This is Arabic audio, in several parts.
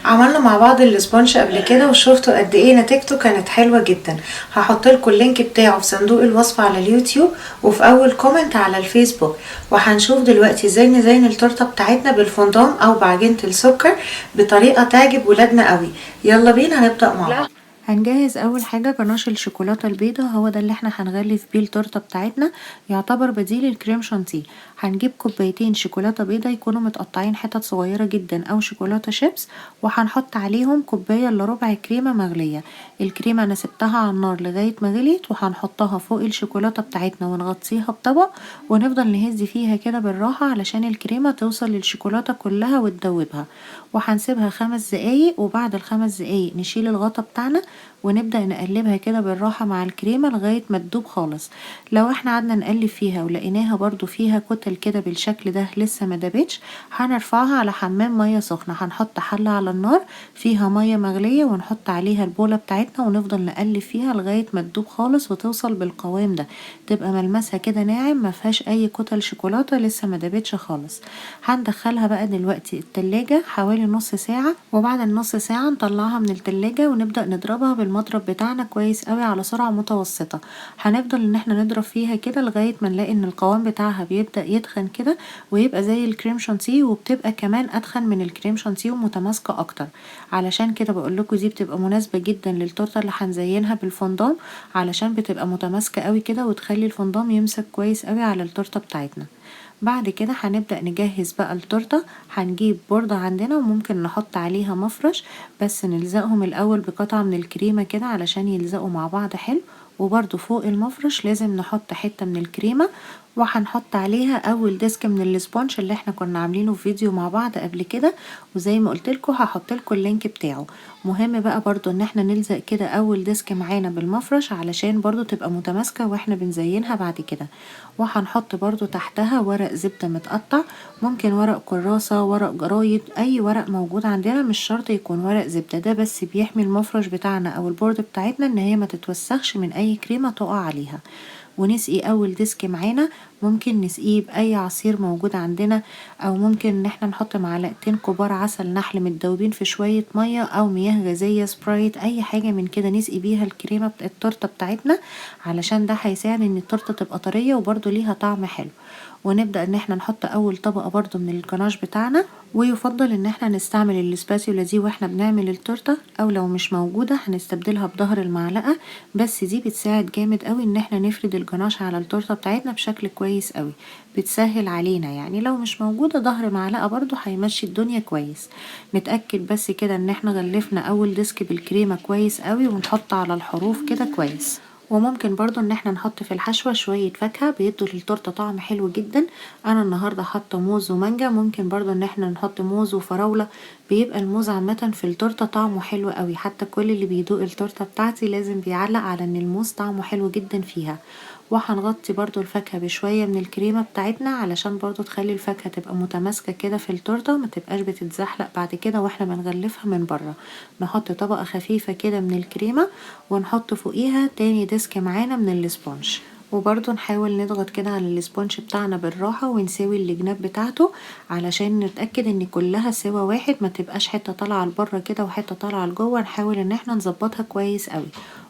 عملنا مع بعض الاسبونج قبل كده وشفتوا قد ايه نتيجته كانت حلوة جدا. هحط لكم اللينك بتاعه في صندوق الوصف على اليوتيوب وفي اول كومنت على الفيسبوك. وهنشوف دلوقتي ازاي نزين التورته بتاعتنا بالفondant او بعجينة السكر بطريقة تعجب ولادنا قوي. يلا بينا هنبدأ مع بعض. هنجهز اول حاجه جناش الشوكولاته البيضاء، هو ده اللي احنا هنغلف بيه التورته بتاعتنا، يعتبر بديل الكريم شانتيه. هنجيب كوبايتين شوكولاته بيضاء يكونوا متقطعين حتت صغيره جدا او شوكولاته شيبس، وهنحط عليهم كوبايه الا ربع كريمه مغليه. الكريمه انا سبتها على النار لغايه ما غليت، وهنحطها فوق الشوكولاته بتاعتنا ونغطيها بطبق ونفضل نهز فيها كده بالراحه علشان الكريمه توصل للشوكولاته كلها وتدوبها. وهنسيبها 5 دقايق، وبعد ال5 دقايق نشيل الغطا بتاعنا ونبدأ نقلبها كده بالراحة مع الكريمة لغاية ما تدوب خالص. لو احنا قعدنا نقلب فيها ولقيناها برضو فيها كتل كده بالشكل ده لسه ما دابتش، هنرفعها على حمام مية سخنة. هنحط حلة على النار فيها مية مغلية ونحط عليها البولة بتاعتنا ونفضل نقلب فيها لغاية ما تدوب خالص وتوصل بالقوام ده، تبقى ملمسها كده ناعم مفيهاش اي كتل شوكولاتة لسه ما دابتش خالص. هندخلها بقى دلوقتي التلاجة حوالي نص ساعة، وبعد النص ساعة نطلعها من التلاجة ونبدأ نضربها بالمضرب بتاعنا كويس قوي على سرعة متوسطة. هنفضل ان احنا نضرب فيها كده لغاية ما نلاقي ان القوام بتاعها بيبدأ يتخن كده ويبقى زي الكريم شانتيه، وبتبقى كمان اتخن من الكريم شانتيه ومتماسكة اكتر. علشان كده بقولكوا دي بتبقى مناسبة جدا للتورته اللي هنزينها بالفondant، علشان بتبقى متماسكة قوي كده وتخلي الفondant يمسك كويس قوي على التورته بتاعتنا. بعد كده هنبدأ نجهز بقى التورته. هنجيب بوردة عندنا وممكن نحط عليها مفرش، بس نلزقهم الأول بقطعة من الكريمة كده علشان يلزقوا مع بعض حلو. وبرده فوق المفرش لازم نحط حتة من الكريمة، وهنحط عليها اول ديسك من الاسبونج اللي احنا كنا عاملينه في فيديو مع بعض قبل كده، وزي ما قلتلكوا هحطلكوا اللينك بتاعه. مهم بقى برضو ان احنا نلزق كده اول ديسك معانا بالمفرش علشان برضو تبقى متماسكة واحنا بنزينها بعد كده. وهنحط برضو تحتها ورق زبدة متقطع، ممكن ورق كراسة، ورق جرايد، اي ورق موجود عندنا، مش شرط يكون ورق زبدة، ده بس بيحمي المفرش بتاعنا او البورد بتاعتنا ان هي ما تتوسخش من اي كريمة تقع عليها. ونسقي اول ديسك معانا، ممكن نسقيه باي عصير موجود عندنا، او ممكن ان احنا نحط معلقتين كبار عسل نحل متدوبين في شوية مية، او مياه غازية سبرايت، اي حاجة من كده نسقي بيها الكريمة التورته بتاعتنا، علشان ده هيساعد ان التورته تبقى طرية وبرده ليها طعم حلو. ونبدأ ان احنا نحط اول طبقة برضو من الجناش بتاعنا، ويفضل ان احنا نستعمل الاسباتيولا دي واحنا بنعمل التورته، او لو مش موجودة هنستبدلها بظهر المعلقة، بس دي بتساعد جامد قوي ان احنا نفرد الجناش على التورته بتاعتنا بشكل كويس قوي، بتسهل علينا يعني. لو مش موجودة ظهر معلقة برضو هيمشي الدنيا كويس. نتأكد بس كده ان احنا غلفنا اول ديسك بالكريمة كويس قوي، ونحط على الحروف كده كويس. وممكن برضو ان احنا نحط في الحشوة شوية فاكهة بيدوا للتورته طعم حلو جدا. انا النهاردة حاطة موز ومانجا، ممكن برضو ان احنا نحط موز وفراولة، بيبقى الموز عامة في التورته طعمه حلو قوي، حتى كل اللي بيدوق التورته بتاعتي لازم بيعلق على ان الموز طعمه حلو جدا فيها. وهنغطي برضو الفاكهة بشوية من الكريمة بتاعتنا علشان برضو تخلي الفاكهة تبقى متماسكة كده في التورته، ما تبقاش بتتزحلق بعد كده واحنا بنغلفها من بره. نحط طبقة خفيفة كده من الكريمة، ونحط فوقيها تاني ديسك معانا من الاسبونج، وبرضو نحاول نضغط كده على الاسبونج بتاعنا بالراحة ونسوي الجناب بتاعته علشان نتأكد ان كلها سوا واحد، ما تبقاش حتة طالعة لبره كده وحتة طالعة لجوه. نحاول ان احنا نظبطها كويس قوي.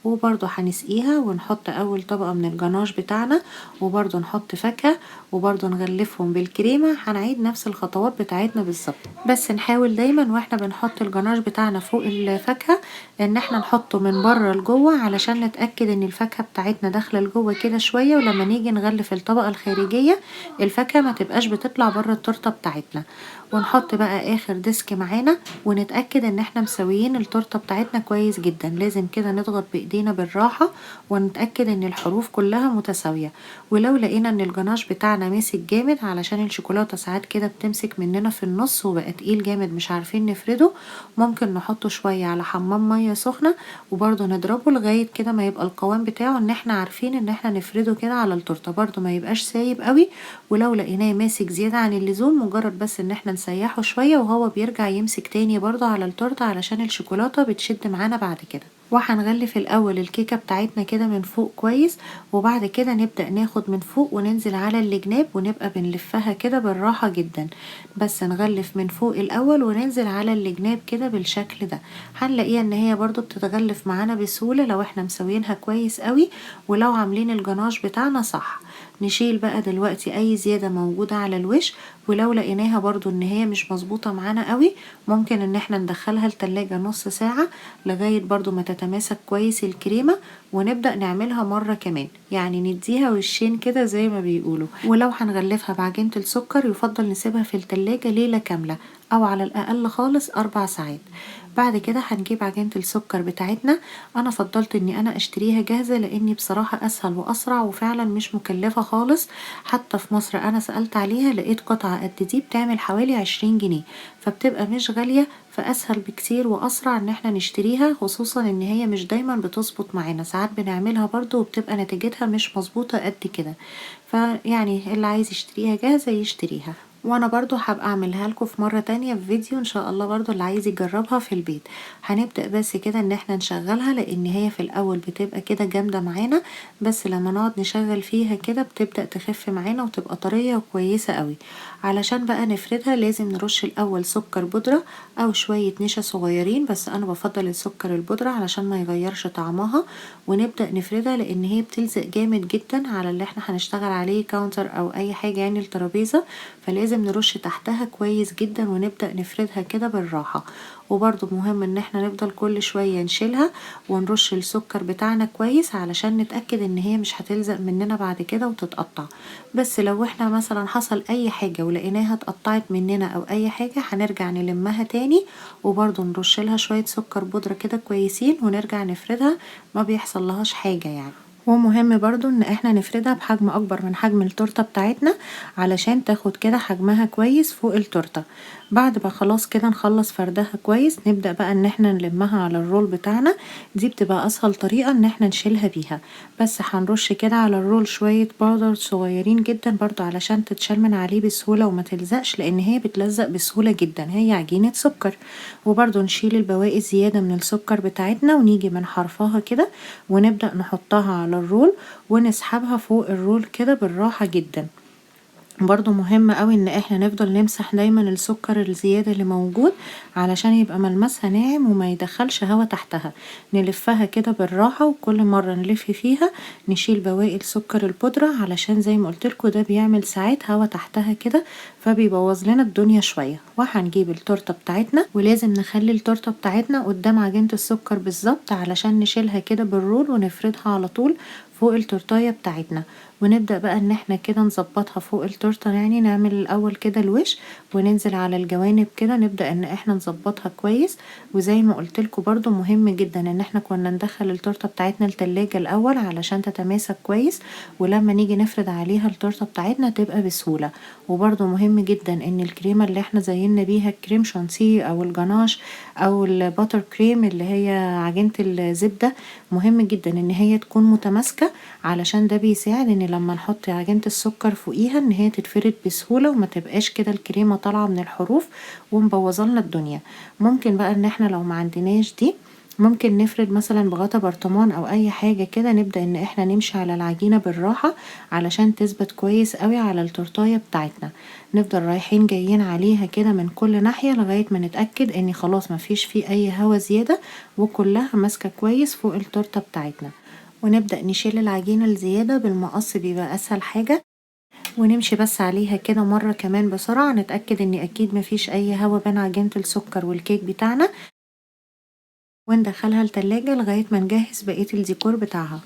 وبرضو هنسقيها ونحط اول طبقة من الجناش بتاعنا، وبرضو نحط فاكهة، وبرضو نغلفهم بالكريمة. هنعيد نفس الخطوات بتاعتنا بالظبط، بس نحاول دايما واحنا بنحط الجناش بتاعنا فوق الفاكهة ان احنا نحطه من بره لجوه علشان نتأكد ان الفاكهة بتاعتنا داخلة لجوه كده شوية، ولما نيجي نغلف الطبقة الخارجية الفاكهة ما تبقاش بتطلع بره التورته بتاعتنا. ونحط بقى اخر ديسك معانا، ونتأكد ان احنا مسويين التورته بتاعتنا كويس جدا. لازم كده نضغط بايدينا بالراحة ونتأكد ان الحروف كلها متساوية. ولو لقينا ان الجناش بتاعنا ماسك جامد، علشان الشوكولاتة ساعات كده بتمسك مننا في النص وبقى تقيل جامد مش عارفين نفرده، ممكن نحطه شوية على حمام مية سخنة، وبرضه نضربه لغاية كده ما يبقى القوام بتاعه ان احنا عارفين ان احنا نفرده كده على التورته، برضه ما يبقاش سايب قوي. ولو لقيناه ماسك زيادة عن اللزوم، مجرد بس ان احنا نسيحه شوية وهو بيرجع يمسك تاني برضه على التورته، علشان الشوكولاتة بتشد معانا بعد كده. وهنغلف الاول الكيكه بتاعتنا كده من فوق كويس، وبعد كده نبدأ ناخد من فوق وننزل على الجناب ونبقى بنلفها كده بالراحه جدا. بس نغلف من فوق الاول وننزل على الجناب كده بالشكل ده. هنلاقيها ان هي برضو بتتغلف معانا بسهوله لو احنا مسوينها كويس قوي، ولو عاملين الجناش بتاعنا صح. نشيل بقى دلوقتي اي زيادة موجودة على الوش، ولو لقيناها برضو ان هي مش مظبوطة معانا قوي ممكن ان احنا ندخلها التلاجة نص ساعة لغاية برضو ما تتماسك كويس الكريمة، ونبدأ نعملها مرة كمان، يعني نديها وشين كده زي ما بيقولوا. ولو هنغلفها بعجينة السكر يفضل نسيبها في التلاجة ليلة كاملة، او على الاقل خالص 4 ساعات. بعد كده هنجيب عجينة السكر بتاعتنا. انا فضلت اني انا اشتريها جاهزة لاني بصراحة اسهل واسرع وفعلا مش مكلفة خالص. حتى في مصر انا سألت عليها لقيت قطعة قد دي بتعمل حوالي 20 جنيه، فبتبقى مش غالية، فاسهل بكتير واسرع ان احنا نشتريها، خصوصا ان هي مش دايما بتظبط معانا، ساعات بنعملها برضو وبتبقى نتيجتها مش مظبوطة قد كده. فيعني اللي عايز يشتريها جاهزة يشتريها، وانا برضو هبقى اعملها لكم في مرة تانية في فيديو ان شاء الله برضو اللي عايز يجربها في البيت. هنبدأ بس كده ان احنا نشغلها، لان هي في الاول بتبقى كده جامدة معانا، بس لما نقعد نشغل فيها كده بتبدأ تخف معانا وتبقى طرية وكويسة قوي. علشان بقى نفردها لازم نرش الاول سكر بودرة او شوية نشا صغيرين، بس انا بفضل السكر البودرة علشان ما يغيرش طعمها، ونبدأ نفردها لان هي بتلزق جامد جدا على اللي احنا هنشتغل عليه كاونتر او اي حاجة يعني الترابيزة، فلازم نرش تحتها كويس جدا ونبدأ نفردها كده بالراحة. وبرضو مهم ان احنا نفضل كل شوية نشيلها ونرش السكر بتاعنا كويس علشان نتأكد ان هي مش هتلزق مننا بعد كده وتتقطع. بس لو احنا مثلا حصل اي حاجة ولقيناها اتقطعت مننا او اي حاجة هنرجع نلمها تاني، وبرضو نرش لها شوية سكر بودرة كده كويسين ونرجع نفردها، ما بيحصل لهاش حاجة يعني. ومهم برضو ان احنا نفردها بحجم اكبر من حجم التورته بتاعتنا علشان تاخد كده حجمها كويس فوق التورته. بعد ما خلاص كده نخلص فردها كويس نبدأ بقى ان احنا نلمها على الرول بتاعنا. دي بتبقى اسهل طريقة ان احنا نشيلها بيها، بس هنرش كده على الرول شوية باودر صغيرين جدا برضو علشان تتشال من عليه بسهولة وما تلزقش، لان هي بتلزق بسهولة جدا، هي عجينة سكر. وبرضو نشيل البواقي الزيادة من السكر بتاعتنا ونيجي من حرفها كده ونبدأ نحطها على الرول ونسحبها فوق الرول كده بالراحة جدا. برضو مهم قوي ان احنا نفضل نمسح دايما السكر الزيادة اللي موجود علشان يبقى ملمسها ناعم وما يدخلش هوا تحتها. نلفها كده بالراحة وكل مرة نلف فيها نشيل بواقي السكر البودرة، علشان زي ما قلتلكوا ده بيعمل ساعات هوا تحتها كده فبيبوظ لنا الدنيا شوية. وهنجيب التورته بتاعتنا ولازم نخلي التورته بتاعتنا قدام عجينة السكر بالظبط علشان نشيلها كده بالرول ونفردها على طول فوق التورتايه بتاعتنا. ونبدأ بقى ان احنا كده نظبطها فوق التورته، يعني نعمل الاول كده الوش وننزل على الجوانب كده نبدأ ان احنا نظبطها كويس. وزي ما قلتلكوا برضو مهم جدا ان احنا كنا ندخل التورته بتاعتنا التلاجة الاول علشان تتماسك كويس، ولما نيجي نفرد عليها التورته بتاعتنا تبقى بسهولة. وبرضو مهم جدا ان الكريمة اللي احنا زينا بيها الكريم شانتيه او الجناش او الباتر كريم اللي هي عجينة الزبدة، مهم جدا ان هي تكون متماسكة، علشان ده بيساعد ان لما نحط عجينة السكر فوقيها ان هي تتفرد بسهولة وما تبقاش كده الكريمة طالعة من الحروف ومبوظلنا الدنيا. ممكن بقى ان احنا لو ما عندناش دي ممكن نفرد مثلا بغطا برطمان او اي حاجة كده، نبدأ ان احنا نمشي على العجينة بالراحة علشان تثبت كويس قوي على التورتاية بتاعتنا. نفضل رايحين جايين عليها كده من كل ناحية لغاية ما نتأكد ان خلاص مفيش فيه اي هوا زيادة وكلها ماسكة كويس فوق التورتة بتاعتنا. ونبدأ نشيل العجينة الزيادة بالمقص، بيبقى اسهل حاجة، ونمشي بس عليها كده مرة كمان بسرعة نتأكد ان اكيد مفيش اي هوا بين عجينة السكر والكيك بتاعنا، وندخلها التلاجة لغاية ما نجهز بقية الديكور بتاعها.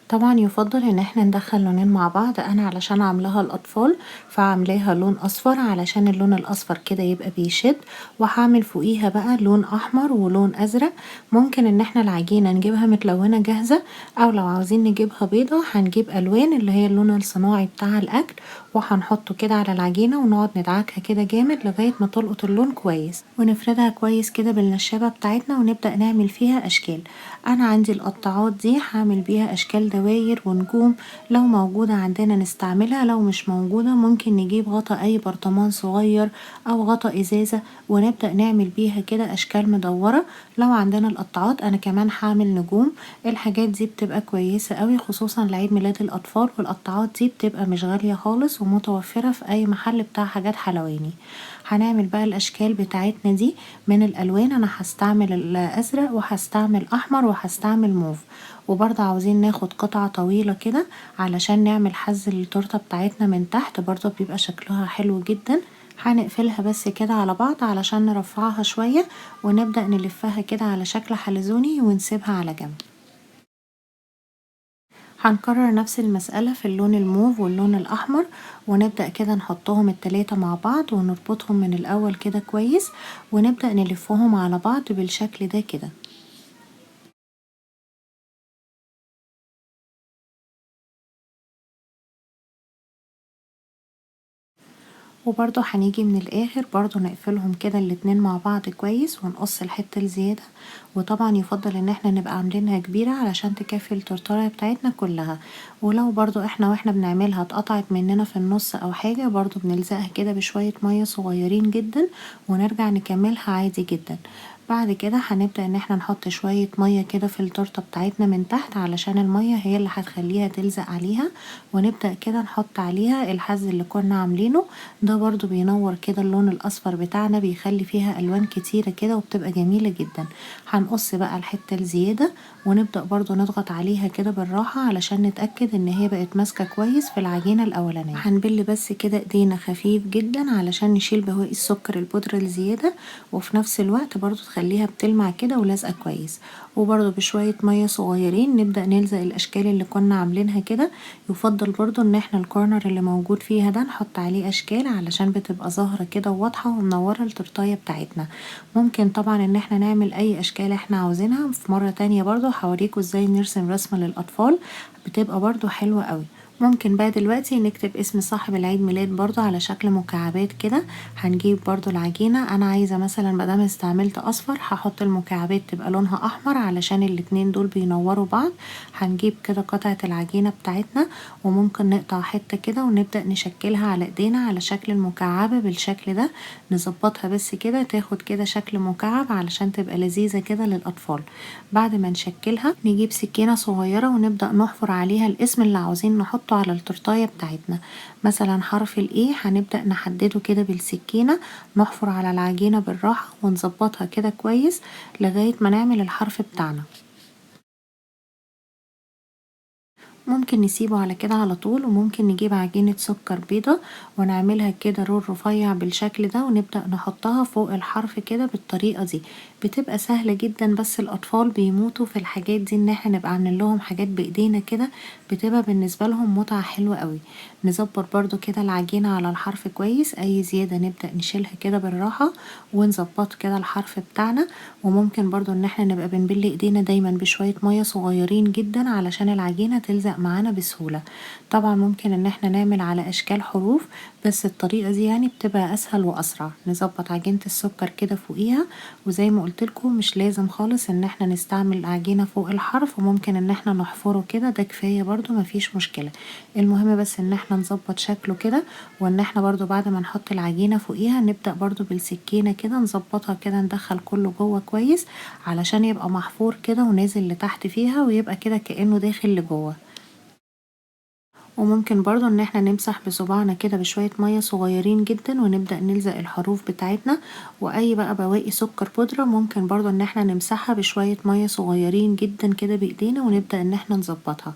طبعا يفضل ان احنا ندخل لونين مع بعض، انا علشان عاملاها الاطفال فعاملاها لون اصفر علشان اللون الاصفر كده يبقى بيشد، وهعمل فوقيها بقى لون احمر ولون ازرق. ممكن ان احنا العجينة نجيبها متلونة جاهزة، او لو عاوزين نجيبها بيضة هنجيب الوان اللي هي اللون الصناعي بتاع الاكل وهنحطه كده على العجينة ونقعد ندعكها كده جامد لغاية ما تلقط اللون كويس، ونفردها كويس كده بالنشابة بتاعتنا ونبدأ نعمل فيها اشكال. انا عندي القطاعات دي هعمل بيها اشكال ودواير ونجوم، لو موجودة عندنا نستعملها، لو مش موجودة ممكن نجيب غطا اي برطمان صغير او غطا ازازة ونبدأ نعمل بيها كده اشكال مدورة. لو عندنا القطعات انا كمان هعمل نجوم. الحاجات دي بتبقى كويسة قوي خصوصا لعيد ميلاد الاطفال، والقطعات دي بتبقى مش غالية خالص ومتوفرة في اي محل بتاع حاجات حلواني. هنعمل بقى الاشكال بتاعتنا دي من الالوان. انا هستعمل الازرق وهستعمل احمر وهستعمل موف. وبرضه عاوزين ناخد قطعة طويلة كده علشان نعمل حز التورتة بتاعتنا من تحت، برضه بيبقى شكلها حلو جدا. هنقفلها بس كده على بعض علشان نرفعها شوية ونبدأ نلفها كده على شكل حلزوني ونسيبها على جنب. هنكرر نفس المسألة في اللون الموف واللون الأحمر، ونبدأ كده نحطهم التلاتة مع بعض ونربطهم من الأول كده كويس، ونبدأ نلفهم على بعض بالشكل ده كده. وبرضو هنيجي من الاخر برضو نقفلهم كده الاتنين مع بعض كويس ونقص الحتة الزيادة. وطبعا يفضل ان احنا نبقى عاملينها كبيرة علشان تكفي التورتاية بتاعتنا كلها. ولو برضو احنا واحنا بنعملها اتقطعت مننا في النص او حاجة، برضو بنلزقها كده بشوية مية صغيرين جدا ونرجع نكملها عادي جدا. بعد كده هنبدأ ان احنا نحط شوية مية كده في التورتة بتاعتنا من تحت علشان المية هي اللي هتخليها تلزق عليها، ونبدأ كده نحط عليها الحز اللي كنا عاملينه. ده برضو بينور كده اللون الاصفر بتاعنا، بيخلي فيها الوان كتيرة كده وبتبقى جميلة جدا. هنقص بقى الحتة الزيادة ونبدأ برضو نضغط عليها كده بالراحة علشان نتأكد ان هي بقت ماسكة كويس في العجينة الاولانية. هنبل بس كده ايدينا خفيف جدا علشان نشيل بواقي السكر البودرة الزيادة، وفي نفس الوقت برضو تخليها بتلمع كده ولازقة كويس. وبرضو بشوية مية صغيرين نبدأ نلزق الاشكال اللي كنا عاملينها كده. يفضل برضو ان احنا الكورنر اللي موجود فيها ده نحط عليه اشكال علشان بتبقى ظاهرة كده وواضحة ومنورة التورتاية بتاعتنا. ممكن طبعا ان احنا نعمل اي اشكال احنا عاوزينها في مرة تانية، برضو هوريكم ازاي نرسم رسمة للاطفال بتبقى برضو حلوة قوي. ممكن بقى دلوقتي نكتب اسم صاحب العيد ميلاد برضو على شكل مكعبات كده. هنجيب برضو العجينة، انا عايزة مثلا مادام استعملت اصفر هحط المكعبات تبقى لونها احمر علشان الاتنين دول بينوروا بعض. هنجيب كده قطعة العجينة بتاعتنا وممكن نقطع حتة كده ونبدأ نشكلها على ايدينا على شكل المكعبة بالشكل ده. نظبطها بس كده تاخد كده شكل مكعب علشان تبقى لذيذة كده للأطفال. بعد ما نشكلها نجيب سكينة صغيرة ونبدأ نحفر عليها الاسم اللي عاوزين نحطه على التورتاية بتاعتنا. مثلا حرف الايه هنبدأ نحدده كده بالسكينة، نحفر على العجينة بالراحة ونظبطها كده كويس لغاية ما نعمل الحرف بتاعنا. ممكن نسيبه على كده على طول، وممكن نجيب عجينة سكر بيضة ونعملها كده رول رفيع بالشكل ده ونبدأ نحطها فوق الحرف كده بالطريقة دي. بتبقى سهلة جدا، بس الأطفال بيموتوا في الحاجات دي ان احنا نبقى عاملين لهم حاجات بإيدينا كده، بتبقى بالنسبة لهم متعة حلوة قوي. نظبط برضو كده العجينة على الحرف كويس، اي زيادة نبدأ نشيلها كده بالراحة ونظبط كده الحرف بتاعنا. وممكن برضو ان احنا نبقى بنبل ايدينا دايما بشوية مية صغيرين جدا علشان العجينة تلزق معانا بسهولة. طبعا ممكن ان احنا نعمل على اشكال حروف، بس الطريقة دي يعني بتبقى اسهل واسرع. نظبط عجينة السكر كده فوقيها، وزي ما قلتلكم مش لازم خالص ان احنا نستعمل عجينة فوق الحرف، وممكن ان احنا نحفره كده، ده كفاية برضو مفيش مشكلة. المهم بس ان احنا نظبط شكله كده، وان احنا برضو بعد ما نحط العجينة فوقيها نبدأ برضو بالسكينة كده نظبطها كده، ندخل كله جوه كويس علشان يبقى محفور كده ونازل لتحت فيها ويبقى كده كأنه داخل لجوه. وممكن برضو ان احنا نمسح بصباعنا كده بشوية مية صغيرين جدا ونبدأ نلزق الحروف بتاعتنا. واي بقى بواقي سكر بودرة ممكن برضو ان احنا نمسحها بشوية مية صغيرين جدا كده بايدينا ونبدأ ان احنا نظبطها.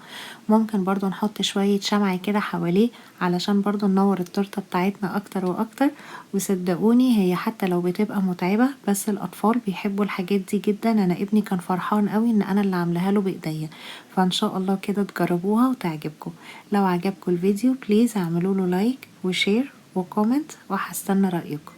ممكن برضو نحط شوية شمع كده حواليه علشان برضو ننور التورتة بتاعتنا اكتر واكتر. وصدقوني هي حتى لو بتبقى متعبة بس الاطفال بيحبوا الحاجات دي جدا. انا ابني كان فرحان قوي ان انا اللي عاملاها له بايديا، فان شاء الله كده تجربوها وتعجبكم. لو عجبكم الفيديو بليز اعملوا له لايك وشير وكومنت، وهستنى رأيكم.